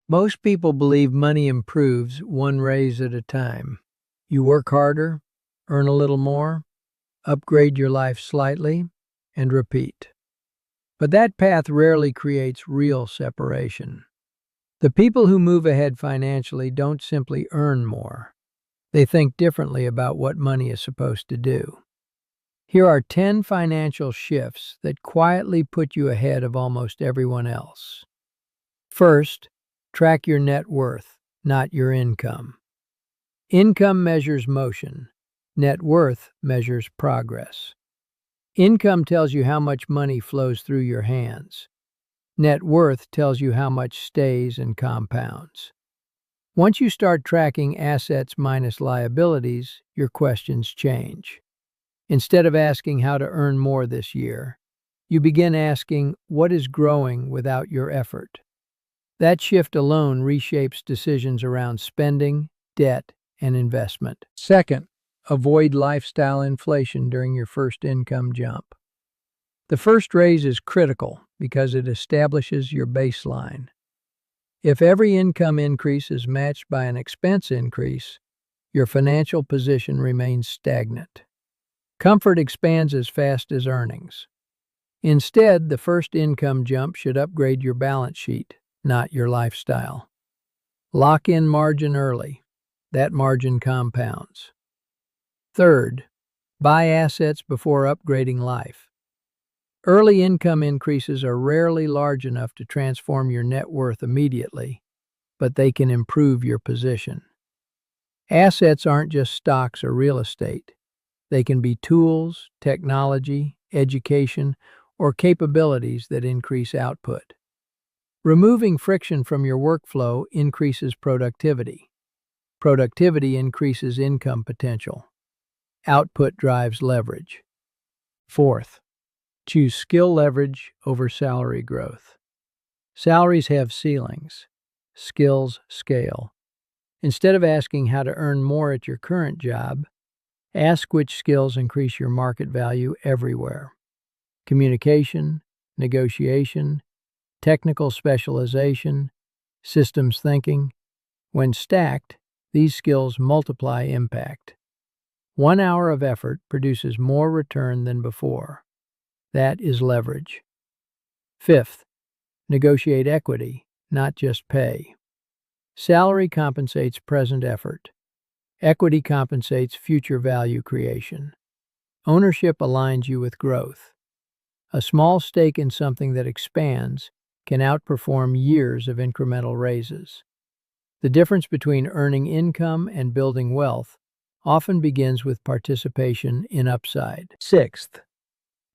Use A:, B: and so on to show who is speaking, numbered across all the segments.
A: Most people believe money improves one raise at a time. You work harder, earn a little more, upgrade your life slightly, and repeat. But that path rarely creates real separation. The people who move ahead financially don't simply earn more. They think differently about what money is supposed to do. Here are 10 financial shifts that quietly put you ahead of almost everyone else. First, track your net worth, not your income. Income measures motion. Net worth measures progress. Income tells you how much money flows through your hands. Net worth tells you how much stays and compounds. Once you start tracking assets minus liabilities, your questions change. Instead of asking how to earn more this year, you begin asking what is growing without your effort. That shift alone reshapes decisions around spending, debt, and investment. Second, avoid lifestyle inflation during your first income jump. The first raise is critical because it establishes your baseline. If every income increase is matched by an expense increase, your financial position remains stagnant. Comfort expands as fast as earnings. Instead, the first income jump should upgrade your balance sheet, not your lifestyle. Lock in margin early. That margin compounds. Third, buy assets before upgrading life. Early income increases are rarely large enough to transform your net worth immediately, but they can improve your position. Assets aren't just stocks or real estate. They can be tools, technology, education, or capabilities that increase output. Removing friction from your workflow increases productivity. Productivity increases income potential. Output drives leverage. Fourth, choose skill leverage over salary growth. Salaries have ceilings. Skills scale. Instead of asking how to earn more at your current job, ask which skills increase your market value everywhere. Communication, negotiation, technical specialization, systems thinking. When stacked, these skills multiply impact. 1 hour of effort produces more return than before. That is leverage. Fifth, negotiate equity, not just pay. Salary compensates present effort. Equity compensates future value creation. Ownership aligns you with growth. A small stake in something that expands can outperform years of incremental raises. The difference between earning income and building wealth often begins with participation in upside. Sixth,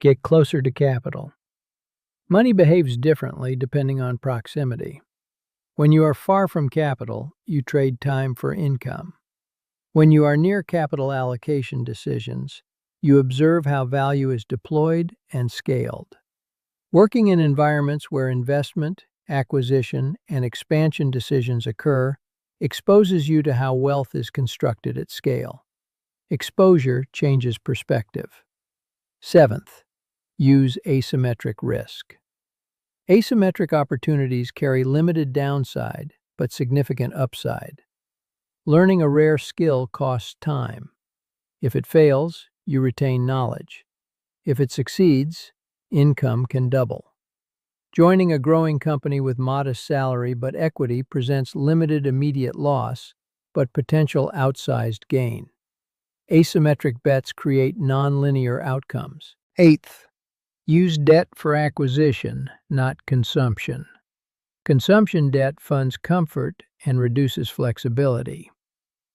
A: get closer to capital. Money behaves differently depending on proximity. When you are far from capital, you trade time for income. When you are near capital allocation decisions, you observe how value is deployed and scaled. Working in environments where investment, acquisition, and expansion decisions occur exposes you to how wealth is constructed at scale. Exposure changes perspective. Seventh, use asymmetric risk. Asymmetric opportunities carry limited downside but significant upside. Learning a rare skill costs time. If it fails, you retain knowledge. If it succeeds, income can double. Joining a growing company with modest salary but equity presents limited immediate loss, but potential outsized gain. Asymmetric bets create nonlinear outcomes. Eighth, use debt for acquisition, not consumption. Consumption debt funds comfort and reduces flexibility.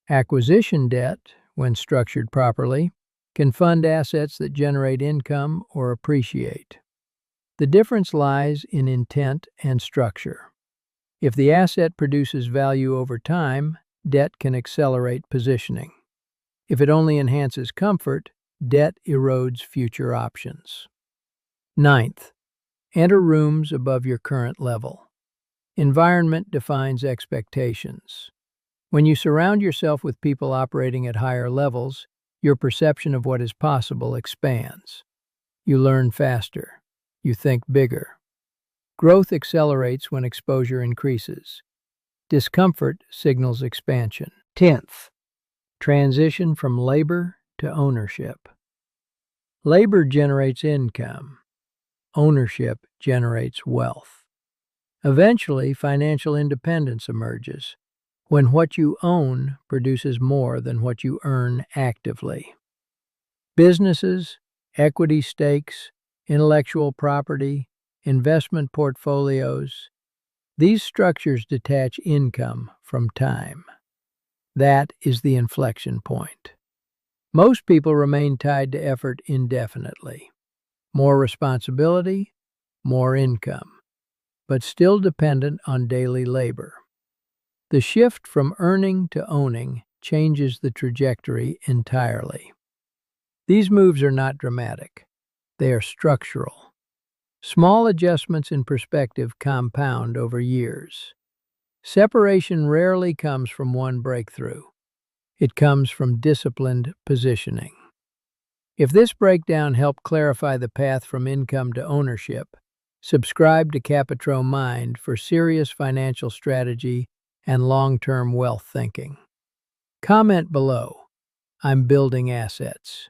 A: Acquisition debt, when structured properly, can fund assets that generate income or appreciate. The difference lies in intent and structure. If the asset produces value over time, debt can accelerate positioning. If it only enhances comfort, debt erodes future options. Ninth, enter rooms above your current level. Environment defines expectations. When you surround yourself with people operating at higher levels, your perception of what is possible expands. You learn faster. You think bigger. Growth accelerates when exposure increases. Discomfort signals expansion. 10th, transition from labor to ownership. Labor generates income. Ownership generates wealth. Eventually, financial independence emerges when what you own produces more than what you earn actively. Businesses, equity stakes, intellectual property, investment portfolios, these structures detach income from time. That is the inflection point. Most people remain tied to effort indefinitely. More responsibility, more income, but still dependent on daily labor. The shift from earning to owning changes the trajectory entirely. These moves are not dramatic. They are structural. Small adjustments in perspective compound over years. Separation rarely comes from one breakthrough. It comes from disciplined positioning. If this breakdown helped clarify the path from income to ownership, subscribe to Capitro Mind for serious financial strategy and long-term wealth thinking. Comment below. I'm building assets.